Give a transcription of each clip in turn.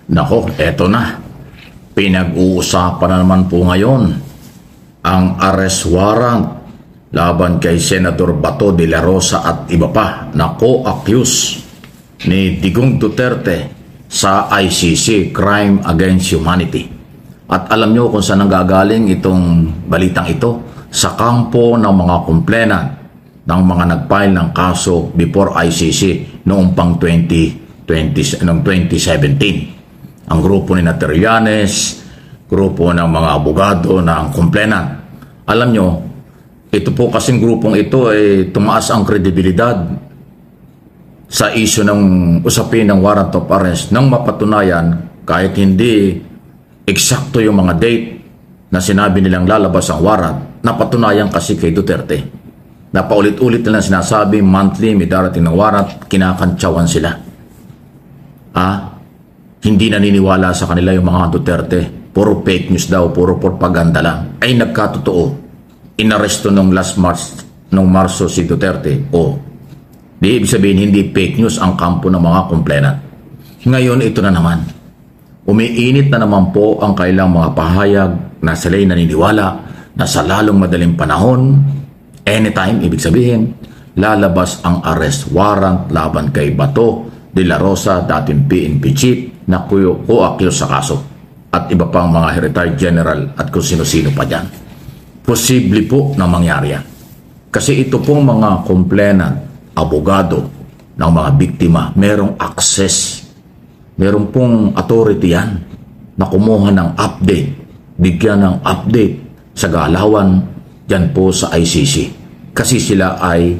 Nako, eto na. Pinag-uusapan na naman po ngayon ang arrest warrant laban kay Senator Bato de la Rosa at iba pa na co-accused ni Digong Duterte sa ICC, Crime Against Humanity. At alam nyo kung saan nanggagaling itong balitang ito? Sa kampo ng mga complainant ng mga nag-file ng kaso before ICC noong pang 2017. Ang grupo ni Trillanes, grupo ng mga abogado ng complainant. Alam nyo, ito po kasing grupong ito ay tumaas ang kredibilidad sa issue ng usapin ng warrant of arrest nang mapatunayan kahit hindi eksakto yung mga date na sinabi nilang lalabas ang warrant, napatunayan kasi kay Duterte. Napaulit-ulit nilang sinasabi, monthly may darating ng warrant, kinakantsawan sila. Hindi naniniwala sa kanila yung mga Duterte. Puro fake news daw, puro propaganda lang. Ay nagkatotoo. Inaresto nung last March, nung Marso si Duterte. Di ibig sabihin hindi fake news ang kampo ng mga complainant. Ngayon ito na naman. Umiinit na naman po ang kailang mga pahayag na sila'y naniniwala na sa lalong madaling panahon, anytime, ibig sabihin, lalabas ang arrest warrant laban kay Bato de la Rosa, dating PNP chief na co-accused sa kaso at iba pang mga retired general at kung sino-sino pa dyan. Posible po na mangyari yan. Kasi ito pong mga complainant, abogado ng mga biktima, merong access, meron pong authority yan na kumuha ng update, bigyan ng update sa galawan dyan po sa ICC. Kasi sila ay,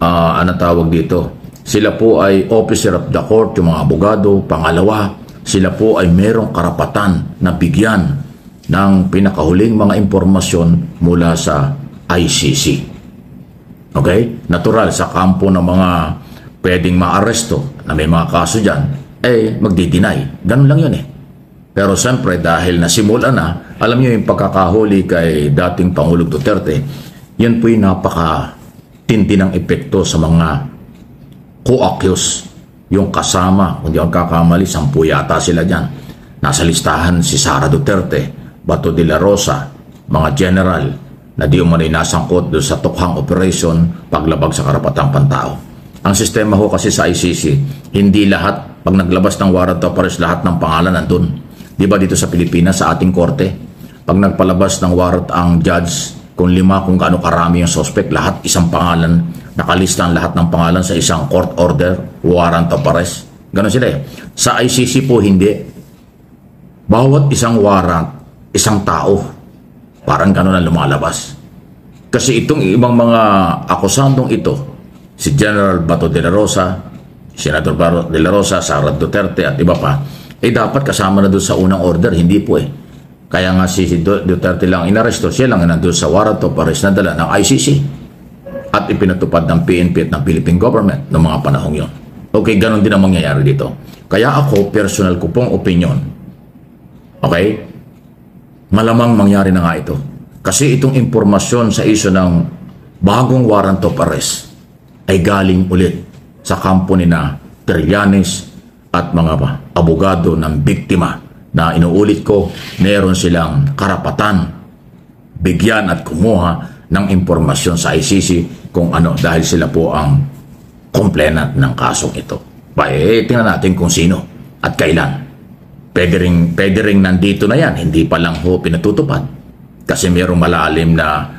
ano tawag dito? Sila po ay officer of the court, yung mga abogado. Pangalawa, sila po ay merong karapatan na bigyan ng pinakahuling mga impormasyon mula sa ICC. Okay? Natural, sa kampo ng mga pwedeng maaresto na may mga kaso dyan, magdi-deny. Ganun lang yun Pero siyempre, dahil nasimula na, alam niyo yung pagkakahuli kay dating Pangulong Duterte, yan po yung napaka-tindi ng epekto sa mga co-accused, yung kasama, kung di ako kakamali, 10 yata sila dyan. Nasa listahan si Sara Duterte, Bato de la Rosa, mga general na di umano'y nasangkot doon sa tukhang operation paglabag sa karapatang pantao. Ang sistema ho kasi sa ICC, hindi lahat, pag naglabas ng warrant of arrest, lahat ng pangalan nandun. Di ba dito sa Pilipinas, sa ating korte, pag nagpalabas ng warrant ang judge, kung gaano karami yung suspect, lahat isang pangalan, nakalista ang lahat ng pangalan sa isang court order, warrant of arrest. Ganon sila Sa ICC po hindi. Bawat isang warrant, isang tao. Parang ganon ang lumalabas. Kasi itong ibang mga akusandong ito, si General Bato de la Rosa, Senator Bato de la Rosa, Sara Duterte at iba pa, dapat kasama na doon sa unang order. Hindi po Kaya nga si Duterte lang inaresto, siya lang nandun sa warrant of arrest na dala ng ICC at ipinatupad ng PNP at ng Philippine government noong mga panahong yon. Okay, ganon din ang mangyayari dito. Kaya ako, personal ko pong opinion, malamang mangyari na nga ito. Kasi itong impormasyon sa issue ng bagong warrant of arrest ay galing ulit sa kampo ni Trillanes at mga abogado ng biktima na inuulit ko, meron silang karapatan bigyan at kumuha ng impormasyon sa ICC kung ano, dahil sila po ang complainant ng kasong ito. Tingnan natin kung sino at kailan. Pwede ring nandito na yan, hindi pa lang ho pinatutupad. Kasi merong malalim na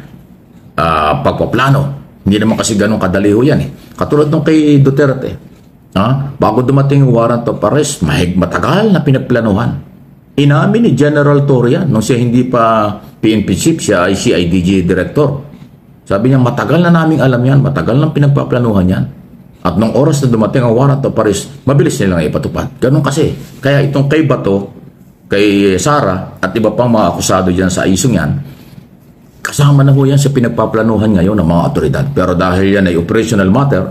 pagpaplano. Hindi naman kasi ganun kadali ho yan Katulad nung kay Duterte. Bago dumating yung warrant of arrest, matagal na pinagplanuhan. Inamin ni General Torre nung siya hindi pa PNP chief, siya ay CIDG director. Sabi niya, matagal na naming alam yan, matagal na pinagpaplanuhan yan. At nung oras na dumating ang warrant of arrest, mabilis nilang ipatupad. Ganun kasi. Kaya itong kay Bato, kay Sara, at iba pang mga akusado dyan sa isong yan, kasama na ho yan sa pinagpaplanuhan ngayon ng mga otoridad. Pero dahil yan ay operational matter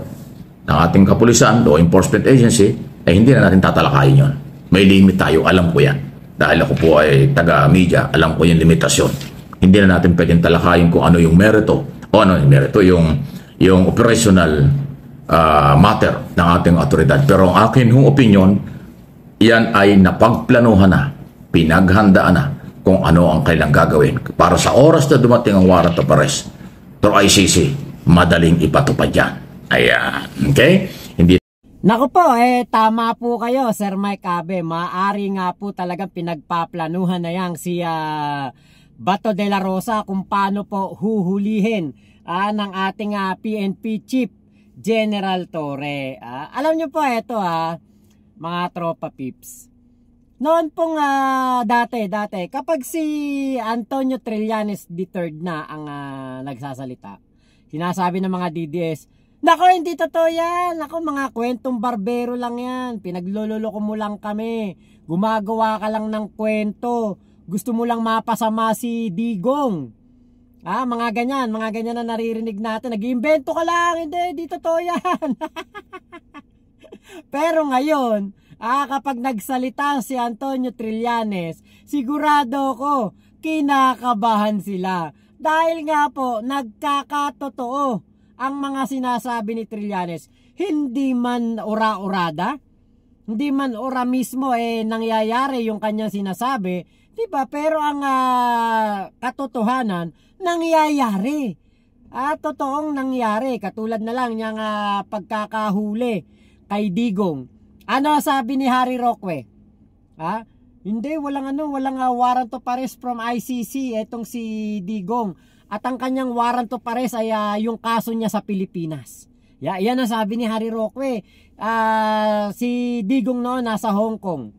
ng ating kapulisan, law enforcement agency, hindi na natin tatalakayin yon. May limit tayo, alam ko yan. Dahil ako po ay taga-media, alam ko yung limitasyon. Hindi na natin pwedeng talakayin kung ano yung merito, yung operational matter ng ating otoridad. Pero ang akin hong opinion, yan ay napagplanuhan na, pinaghandaan na kung ano ang kailang gagawin. Para sa oras na dumating ang warrant of arrest through ICC, madaling ipatupad yan. Ayan. Okay? Hindi. Naku po, tama po kayo, Sir Mike Abe. Maaari nga po talagang pinagpaplanuhan na yang si Bato de la Rosa kung paano po huhulihin ng ating PNP Chief General Torre. Alam nyo po ito mga tropa pips. Noon pong dati kapag si Antonio Trillanes III na ang nagsasalita, sinasabi ng mga DDS, nako hindi totoo yan, nako mga kwentong barbero lang yan, pinaglololoko mo lang kami, gumagawa ka lang ng kwento, gusto mo lang mapasama si Digong. Mga ganyan na naririnig natin. Nag-iimbento ka lang, hindi totoo yan. Pero ngayon, kapag nagsalita si Antonio Trillanes, sigurado ko, kinakabahan sila. Dahil nga po, nagkakatotoo ang mga sinasabi ni Trillanes. Hindi man ora-orada, hindi man ora mismo nangyayari yung kanyang sinasabi, diba? Pero ang katotohanan, nangyayari. Totoong nangyari. Katulad na lang niyang pagkakahuli kay Digong. Ano sabi ni Harry Roque? Hindi, walang warrant of arrest from ICC etong si Digong. At ang kanyang warrant of arrest ay yung kaso niya sa Pilipinas. Yan ang sabi ni Harry Roque. Si Digong noon nasa Hong Kong.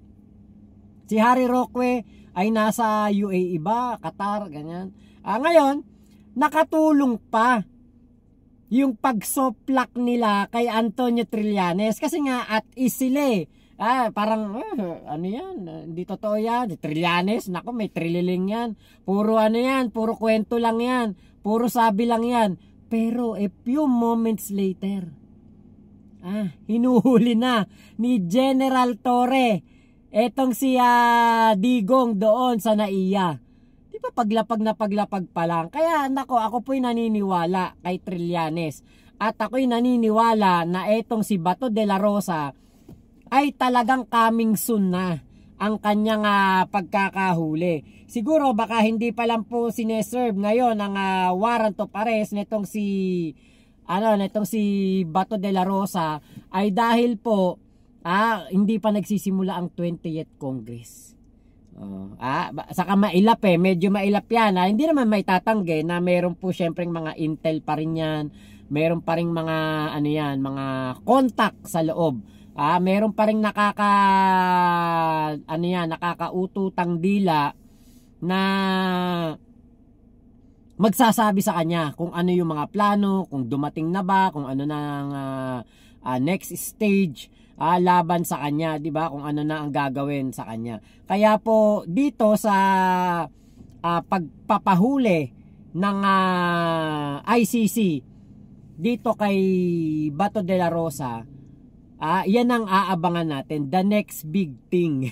Si Harry Roque ay nasa UAE ba, Qatar, ganyan. Ngayon, nakatulong pa yung pagsoplak nila kay Antonio Trillanes kasi nga at isile. Parang ano yan, hindi totoo yan. Trillanes, nako may trililing yan. Puro ano yan, puro kwento lang yan. Puro sabi lang yan. Pero a few moments later, hinuhuli na ni General Torre etong si Digong doon sa NAIA. Di ba paglapag pa lang? Kaya ako po'y naniniwala kay Trillanes. At ako'y naniniwala na etong si Bato de la Rosa ay talagang coming soon na ang kanyang pagkakahuli. Siguro baka hindi pa lang po sineserve ngayon ang warrant of arrest netong si Bato de la Rosa ay dahil po hindi pa nagsisimula ang 20th Congress. Saka mailap medyo mailap yan. Hindi naman may tatanggi na meron po syempre mga intel pa rin yan. Meron pa rin mga mga contact sa loob. Meron pa rin nakakaututang dila na magsasabi sa kanya kung ano yung mga plano, kung dumating na ba, kung ano na ang next stage laban sa kanya, di ba? Kung ano na ang gagawin sa kanya. Kaya po dito sa pagpapahuli ng ICC dito kay Bato de la Rosa, yan ang aabangan natin, the next big thing.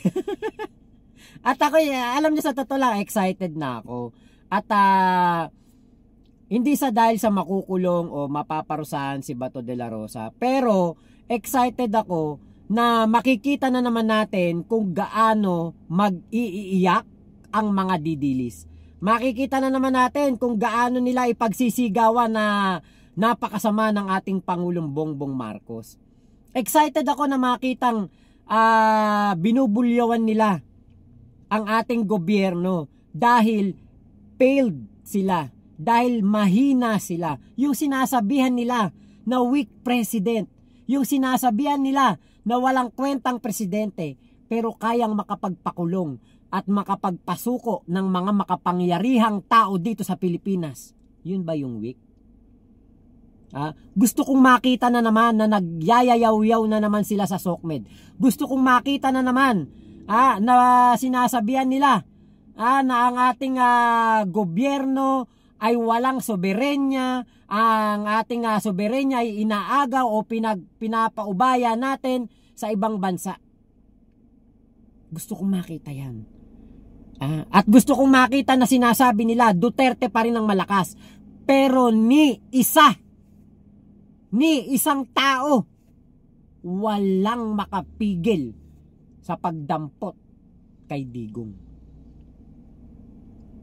At ako, alam niyo sa totoo lang, excited na ako. At hindi dahil sa makukulong o mapaparusahan si Bato de la Rosa, pero excited ako na makikita na naman natin kung gaano mag-iiyak ang mga didilis. Makikita na naman natin kung gaano nila ipagsisigawan na napakasama ng ating Pangulong Bongbong Marcos. Excited ako na makitang binubulyawan nila ang ating gobyerno dahil failed sila, dahil mahina sila. Yung sinasabihan nila na weak president, yung sinasabihan nila na walang kwentang presidente, pero kayang makapagpakulong at makapagpasuko ng mga makapangyarihang tao dito sa Pilipinas. Yun ba yung weak? Gusto kong makita na naman na nagyayayaw-yaw na naman sila sa SOCMED. Gusto kong makita na naman na sinasabihan nila na ang ating gobyerno ay walang soberenya, ang ating soberenya ay inaagaw o pinapaubaya natin sa ibang bansa. Gusto kong makita yan. At gusto kong makita na sinasabi nila Duterte pa rin ang malakas, pero ni isang tao walang makapigil sa pagdampot kay Digong.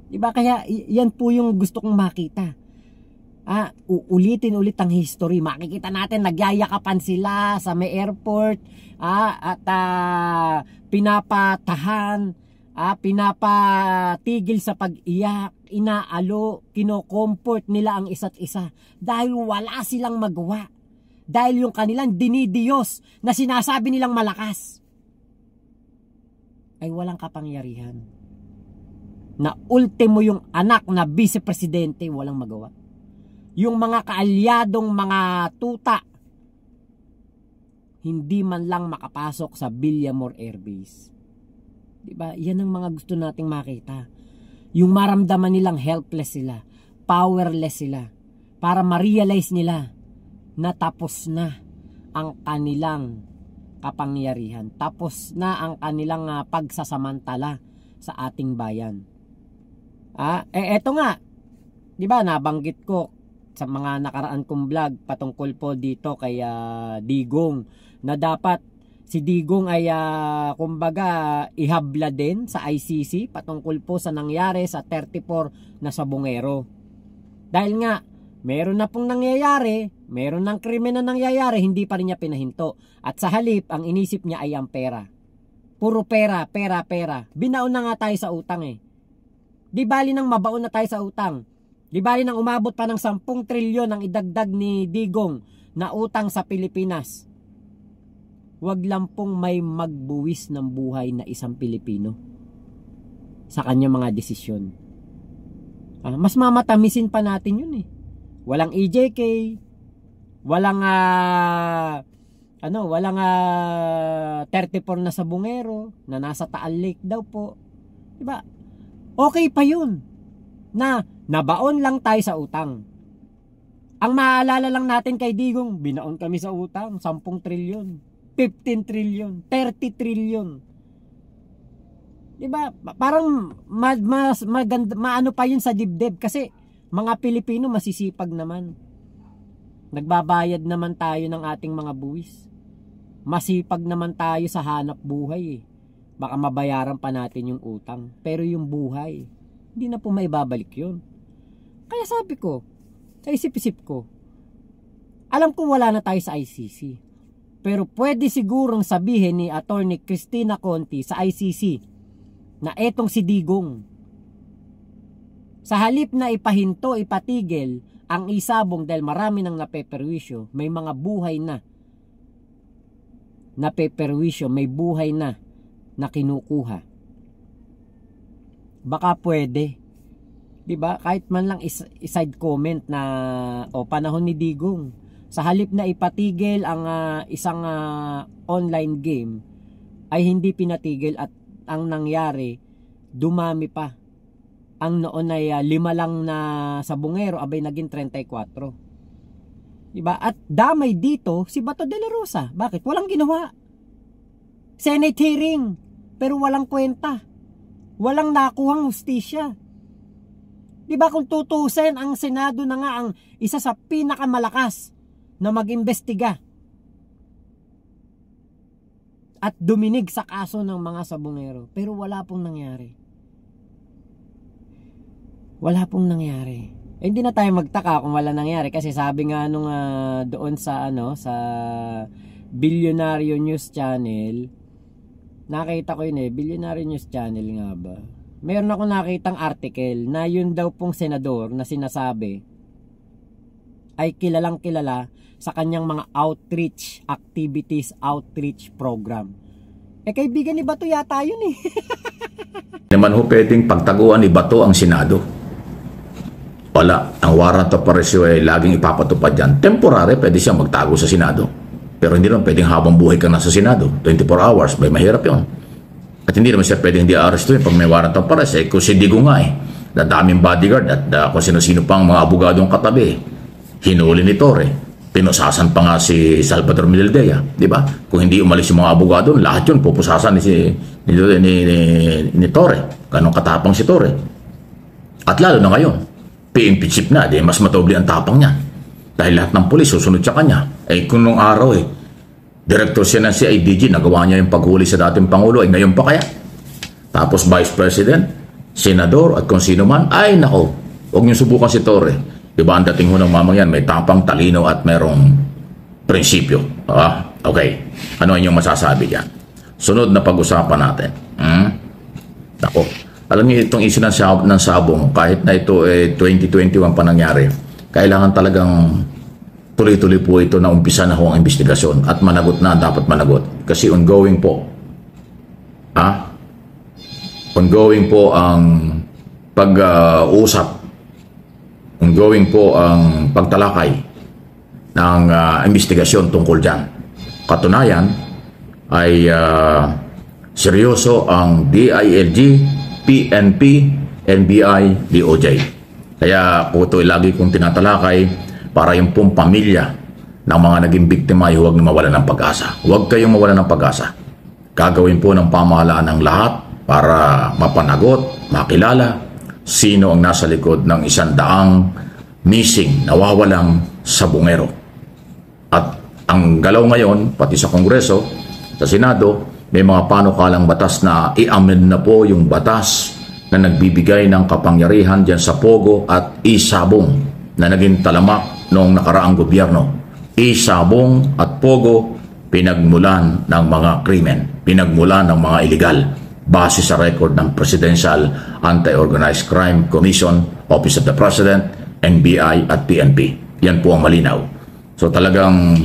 Diba? Kaya yan po yung gusto kong makita. Uulitin ulit ang history. Makikita natin nagyayakapan sila sa may airport, at pinapatahan, pinapatigil sa pag-iyak, inaalo, kino-comfort nila ang isa't isa dahil wala silang magawa. Dahil yung kanilang dinidiyos na sinasabi nilang malakas ay walang kapangyarihan. Na ultimo yung anak na vice-presidente walang magawa. Yung mga kaalyadong mga tuta hindi man lang makapasok sa Villamor Air Base. Diba? Yan ang mga gusto nating makita. Yung maramdaman nilang helpless sila, powerless sila, para ma-realize nila na tapos na ang kanilang kapangyarihan. Tapos na ang kanilang pagsasamantala sa ating bayan. Eto nga, di ba, nabanggit ko sa mga nakaraan kong vlog patungkol po dito kay Digong, na dapat si Digong ay kumbaga ihabla din sa ICC patungkol po sa nangyari sa 34 na sabungero. Dahil nga, meron na pong nangyayari, meron ng krimen na nangyayari, hindi pa rin niya pinahinto. At sa halip, ang inisip niya ay ang pera. Puro pera, pera, pera. Binaon na nga tayo sa utang eh. Di bali nang mabaon na tayo sa utang. Di bali nang umabot pa ng 10 trilyon ang idagdag ni Digong na utang sa Pilipinas. Wag lang pong may magbuwis ng buhay na isang Pilipino sa kanyang mga desisyon. Mas mamatamisin pa natin yun eh. Walang EJK, walang 34 na sabungero na nasa Taal Lake daw po. Diba? Okay pa yun na nabaon lang tayo sa utang. Ang maaalala lang natin kay Digong, binaon kami sa utang 10 trilyon, 15 trilyon, 30 trilyon. Diba? Parang mas maganda, maano pa yun sa dibdib kasi mga Pilipino masisipag naman. Nagbabayad naman tayo ng ating mga buwis. Masipag naman tayo sa hanap buhay eh. Baka mabayaran pa natin yung utang. Pero yung buhay, hindi na po maibabalik yun. Kaya sabi ko, sa isip-isip ko, alam ko wala na tayo sa ICC. Pero pwede sigurong sabihin ni Attorney Cristina Conti sa ICC na etong si Digong, sa halip na ipahinto, ipatigil ang isabong dahil marami nang napeperwisyo, may mga buhay na napeperwisyo, may buhay na kinukuha. Baka pwede, di ba? Kahit man lang side comment na panahon ni Digong, sa halip na ipatigil ang isang online game ay hindi pinatigil at ang nangyari dumami pa. Ang noon ay 5 lang na sabungero, abay naging 34. Diba? At damay dito si Bato de la Rosa. Bakit? Walang ginawa. Senate hearing, pero walang kwenta. Walang nakuhang hustisya. Diba kung tutusin, ang Senado na nga ang isa sa pinakamalakas na mag-imbestiga at duminig sa kaso ng mga sabungero. Pero wala pong nangyari. Wala pong nangyari. Hindi na tayo magtaka kung wala nangyari kasi sabi nga nung doon sa sa Billionaire News Channel, nakita ko yun Billionaire News Channel nga ba? Meron ako nakitang article na yun daw pong senador na sinasabi ay kilalang kilala sa kanyang mga outreach activities, outreach program. Kaibigan ni Bato yata yun eh. Naman ho pwedeng pagtaguan ni Bato ang Senado. Wala. Ang warrant of arrest ay laging ipapatupad yan. Temporary, pwede siya magtago sa Senado. Pero hindi naman pwedeng habang buhay ka nasa Senado. 24 hours, may mahirap yun. At hindi naman siya pwedeng di-arrest yun pag may warrant of arrest. Kung si Digong nga daming bodyguard at kung sino-sino pang mga abogadong katabi. Hinuli ni Torre. Pinusasan pa nga si Salvador Mildea. Di ba? Kung hindi umalis yung mga abogado, lahat yun pupusasan ni Torre. Ganong katapang si Torre. At lalo na ngayon, PNP chief na, mas matobli ang tapang niya. Dahil lahat ng pulis susunod sa kanya. Kung nung araw Director siya ng CIDG, nagawa niya yung paghuli sa dating Pangulo, ay ngayon pa kaya? Tapos Vice President, Senador at kung sino man, ay nako, huwag niyo subukan si Torre. Diba ang dating ho ng mamang yan, may tapang, talino at merong prinsipyo. Okay, ano ang inyong masasabi dyan? Sunod na pag-usapan natin. Nako, alam niyo itong issue ng sabong, kahit na ito 2021 pa nangyari, kailangan talagang tuloy-tuloy po ito na umpisa na ho ang investigasyon at managot na dapat managot. Kasi ongoing po. Ongoing po ang pag-uusap. Ongoing po ang pagtalakay ng investigasyon tungkol dyan. Katunayan ay seryoso ang DILG, PNP, NBI, DOJ. Kaya po ito lagi kong tinatalakay para yung pong pamilya ng mga naging biktima ay huwag na mawala ng pag-asa. Huwag kayong mawala ng pag-asa. Gagawin po ng pamahalaan ng lahat para mapanagot, makilala sino ang nasa likod ng 100 missing, nawawalang sabongero. At ang galaw ngayon, pati sa Kongreso, sa Senado, may mga panukalang batas na i-amend na po yung batas na nagbibigay ng kapangyarihan dyan sa Pogo at isabong na naging talamak noong nakaraang gobyerno. Isabong at Pogo, pinagmulan ng mga krimen, pinagmulan ng mga illegal, base sa record ng Presidential Anti-Organized Crime Commission, Office of the President, NBI at PNP. Yan po ang malinaw. So talagang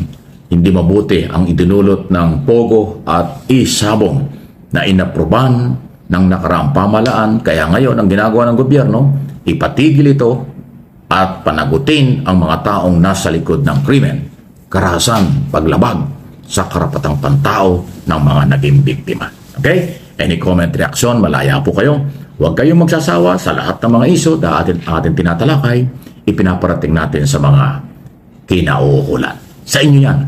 hindi mabuti ang idinulot ng Pogo at isabong na inaproban ng nakaraang pamalaan. Kaya ngayon ang ginagawa ng gobyerno, ipatigil ito at panagutin ang mga taong nasa likod ng krimen, karahasan, paglabag sa karapatang pantao ng mga naging biktima. Okay? Any comment, reaction, malaya po kayo. Huwag kayong magsasawa sa lahat ng mga isyu na ating tinatalakay, ipinaparating natin sa mga kinauukulan. Sa inyo yan.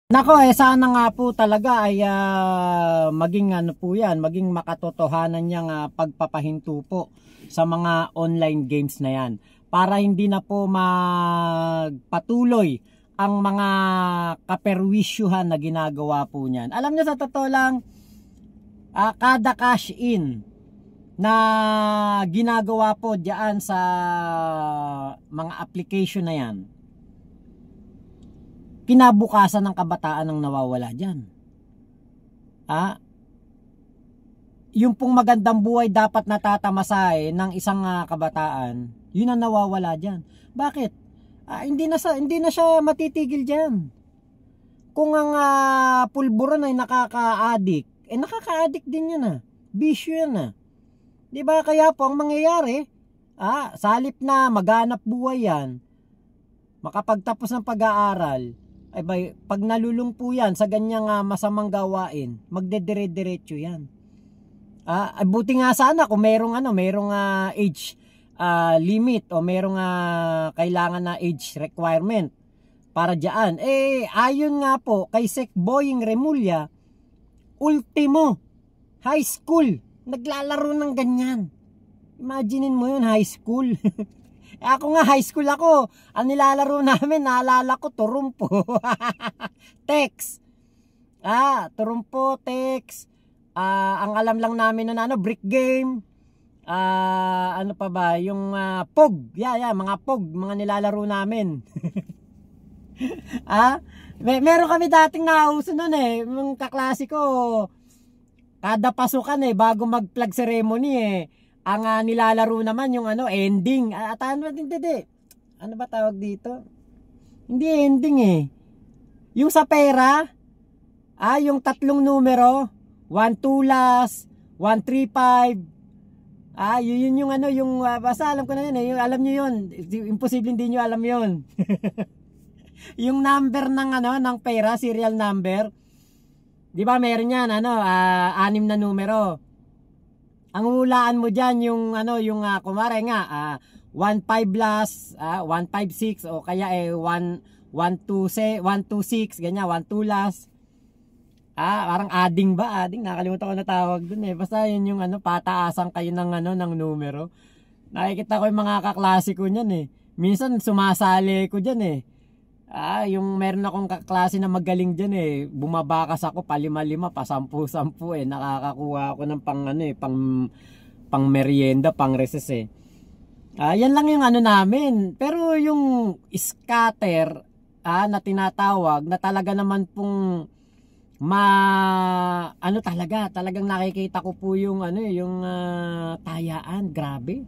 Nako, sana nga po talaga ay maging ano po yan, maging makatotohanan niyang pagpapahinto po sa mga online games na yan. Para hindi na po magpatuloy ang mga kaperwisyuhan na ginagawa po niyan. Alam niyo sa totoo lang, kada cash in na ginagawa po diyan sa mga application na yan, kinabukasan ng kabataan ang nawawala dyan. Yung pong magandang buhay dapat natatamasa ng isang kabataan, yun ang nawawala dyan. Bakit? Hindi na siya matitigil dyan. Kung ang pulburon ay nakaka-addict, nakaka-addict din yan bisyo yan Diba? Kaya po ang mangyayari, sa halip na maghanap buhay yan, makapagtapos ng pag-aaral, ay pag nalulung po yan sa ganyang masamang gawain, magdedire-diretso yan. Buti nga sana kung merong age limit o merong kailangan na age requirement para diyan. Ayon nga po kay Sec Boying Remulla, ultimo high school naglalaro ng ganyan. Imaginein mo yun, high school. Ako nga, high school ako. Ang nilalaro namin, naalala ko, turumpo. Text. Turumpo, text. Ang alam lang namin na brick game. Ano pa ba? Yung POG. Mga POG. Mga nilalaro namin. Meron kami dating nauso nun Yung kaklase ko, kada pasukan bago mag-flag ceremony ang nilalaro naman yung ending. Ano ba tawag dito? Hindi ending Yung sa pera, yung 3 numero, 1 tulas, 135. Yun yung yung basta alam ko na yun yung alam niyo yun. Imposible hindi niyo alam yun. Yung number ng pera, serial number. 'Di ba meron yan 6 na numero. Ang hulaan mo diyan yung kumare nga 15 plus 156 o kaya 126 ganyan 12 las. Parang adding ba? Adding, nakalimutan ko na tawag dun Basta yun yung pataasan kayo ng ng numero. Nakikita ko yung mga kaklase ko niyan Minsan sumasali ko diyan Yung meron akong kaklase na magaling dyan bumabakas ako pa 5-5, pa 10-10 nakakakuha ako ng pang merienda, pang recess yan lang yung namin. Pero yung scatter na tinatawag na talaga naman pong talagang nakikita ko po yung yung tayaan, grabe.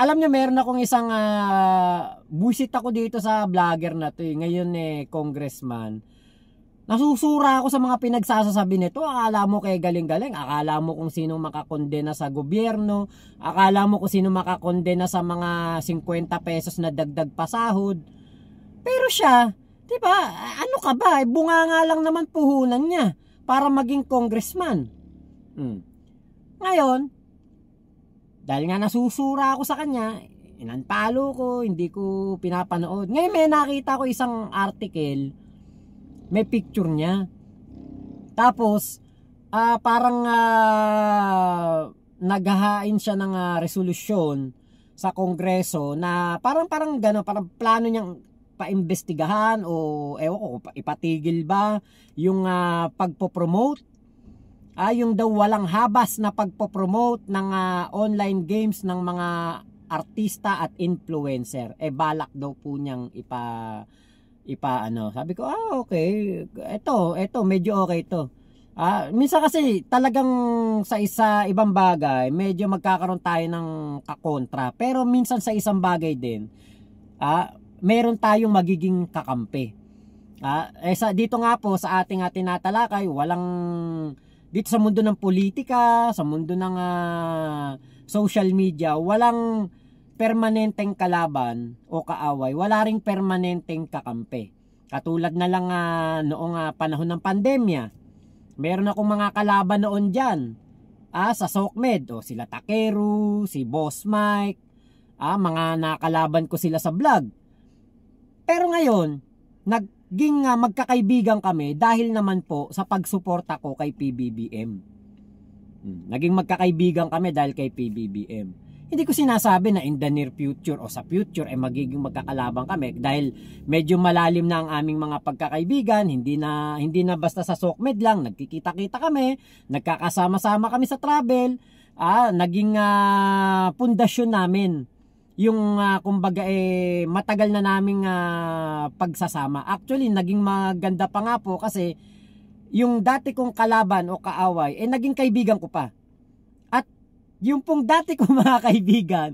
Alam niyo meron akong isang buwisit ako dito sa vlogger na to ngayon congressman. Nasusura ako sa mga pinagsasasabi nito. Akala mo kay galing-galing, akala mo kung sino makakondena sa gobyerno, akala mo kung sino makakondena sa mga 50 pesos na dagdag pasahod. Pero siya, 'di ba? Ano ka ba? Bunga nga lang naman puhunan niya para maging congressman. Ngayon, dahil nga nasusura ako sa kanya, inunfollow ko, hindi ko pinapanood. Ngayon may nakita ko isang article, may picture niya. Tapos, parang naghahain siya ng resolusyon sa Kongreso na parang gano'n, parang plano niyang paimbestigahan o ewan ko, ipatigil ba yung pagpopromote. Yung daw walang habas na pagpopromote ng online games ng mga artista at influencer. Balak daw po niyang Sabi ko, okay. Ito, medyo okay to. Minsan kasi talagang sa ibang bagay, medyo magkakaroon tayo ng kakontra. Pero minsan sa isang bagay din, meron tayong magiging kakampi. Dito nga po sa ating tinatalakay, dito sa mundo ng politika, sa mundo ng social media, walang permanenteng kalaban o kaaway, wala ring permanenteng kakampi. Katulad na lang noong panahon ng pandemya, meron akong mga kalaban noon dyan, sa SOCMED, sila Takeru, si Boss Mike, mga nakalaban ko sila sa vlog. Pero ngayon, naging magkakaibigan kami dahil naman po sa pagsuporta ko kay PBBM. Naging magkakaibigan kami dahil kay PBBM. Hindi ko sinasabi na in the near future o sa future magiging magkakalabang kami dahil medyo malalim na ang aming mga pagkakaibigan. Hindi na basta sa SOCMED lang, nagkikita-kita kami, nagkakasama-sama kami sa travel, naging pundasyon namin yung kumbaga matagal na naming pagsasama. Actually, naging maganda pa nga po kasi yung dati kong kalaban o kaaway, naging kaibigan ko pa. At yung pong dati kong mga kaibigan,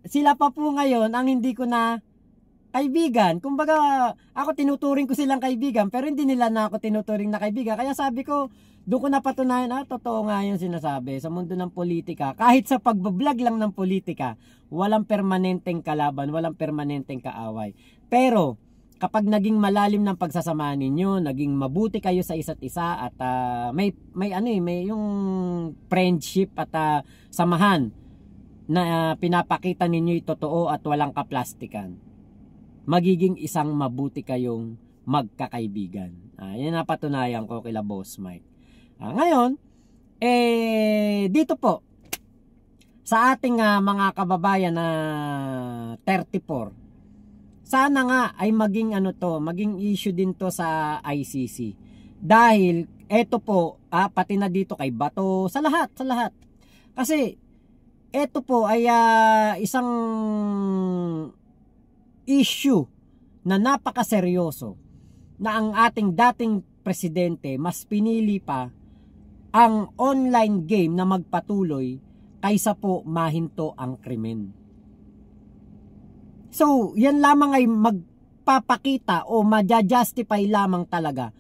sila pa po ngayon ang hindi ko na kaibigan. Kumbaga, ako tinuturing ko silang kaibigan, pero hindi nila na ako tinuturing na kaibigan. Kaya sabi ko, doon ko napatunayan, totoo nga yung sinasabi sa mundo ng politika. Kahit sa pagbablog lang ng politika, walang permanenteng kalaban, walang permanenteng kaaway. Pero, kapag naging malalim ng pagsasama ninyo, naging mabuti kayo sa isa't isa at may yung friendship at samahan na pinapakita ninyo totoo at walang kaplastikan, magiging isang mabuti kayong magkakaibigan. Yan napatunayan ko kila Boss Mike. Ngayon, dito po sa ating mga kababayan na 34, sana nga ay maging maging issue din to sa ICC. Dahil eto po, pati na dito kay Bato, sa lahat. Kasi eto po ay isang issue na napakaseryoso na ang ating dating presidente mas pinili pa ang online game na magpatuloy kaysa po mahinto ang krimen. So, yan lamang ay magpapakita o maja-justify lamang talaga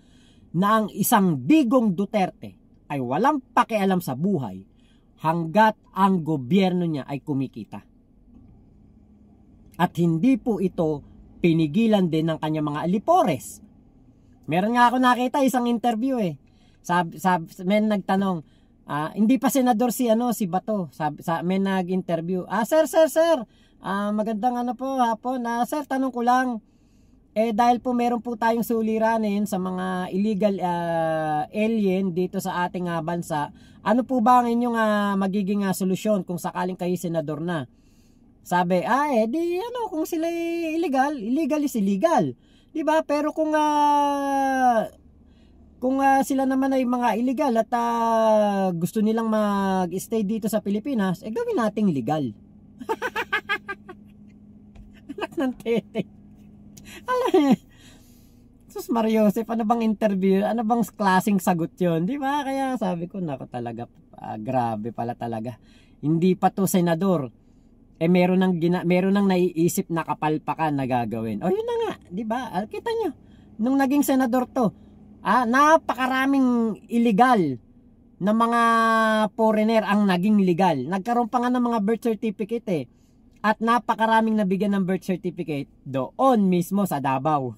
na ang isang Digong Duterte ay walang pakialam sa buhay hanggat ang gobyerno niya ay kumikita. At hindi po ito pinigilan din ng kanyang mga alipores. Meron nga ako nakita isang interview may nagtanong, hindi pa senador si Bato. May nag-interview. Sir. Magandang hapon. Sir, tanong ko lang. Dahil po meron po tayong suliranin sa mga illegal alien dito sa ating bansa, ano po ba ang inyong magiging solusyon kung sakaling kayo senador na? Sabi, di ano, kung sila illegal, illegal is illegal. 'Di ba? Pero kung sila naman ay mga illegal at gusto nilang mag-stay dito sa Pilipinas, gawin nating legal. Anak ng tete. Alam niyo, Sus Mariosep, ano bang interview? Ano bang klaseng sagot yun? Di ba? Kaya sabi ko, nako talaga, grabe pala talaga. Hindi pa to senador. Meron nang naiisip na kapalpakan na gagawin. O yun na nga, di ba? Kita nyo, nung naging senador to, napakaraming illegal na mga foreigner ang naging legal. Nagkaroon pa nga ng mga birth certificate At napakaraming nabigyan ng birth certificate doon mismo sa Davao.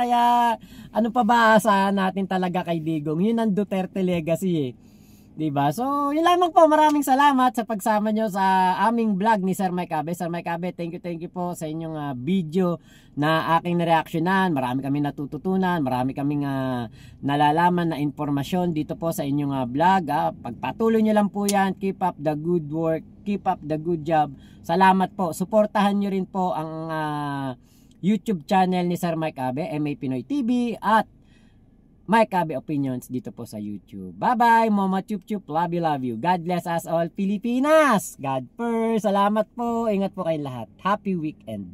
Kaya ano pa ba asahan natin talaga kay Digong? Yun ang Duterte legacy 'Di ba? So, yun lamang po. Maraming salamat sa pagsama nyo sa aming vlog ni Sir Mike Abe. Sir Mike Abe, thank you po sa inyong video na aking nareaksyonan. Marami kami natututunan, marami kaming nalalaman na informasyon dito po sa inyong vlog. Pagpatuloy nyo lang po yan. Keep up the good work. Keep up the good job. Salamat po. Suportahan nyo rin po ang YouTube channel ni Sir Mike Abe, MA Pinoy TV, at Mike Abe Opinions dito po sa YouTube. Bye-bye, Mama Chup Chup. Love you. God bless us all, Pilipinas. God first. Salamat po. Ingat po kayong lahat. Happy weekend.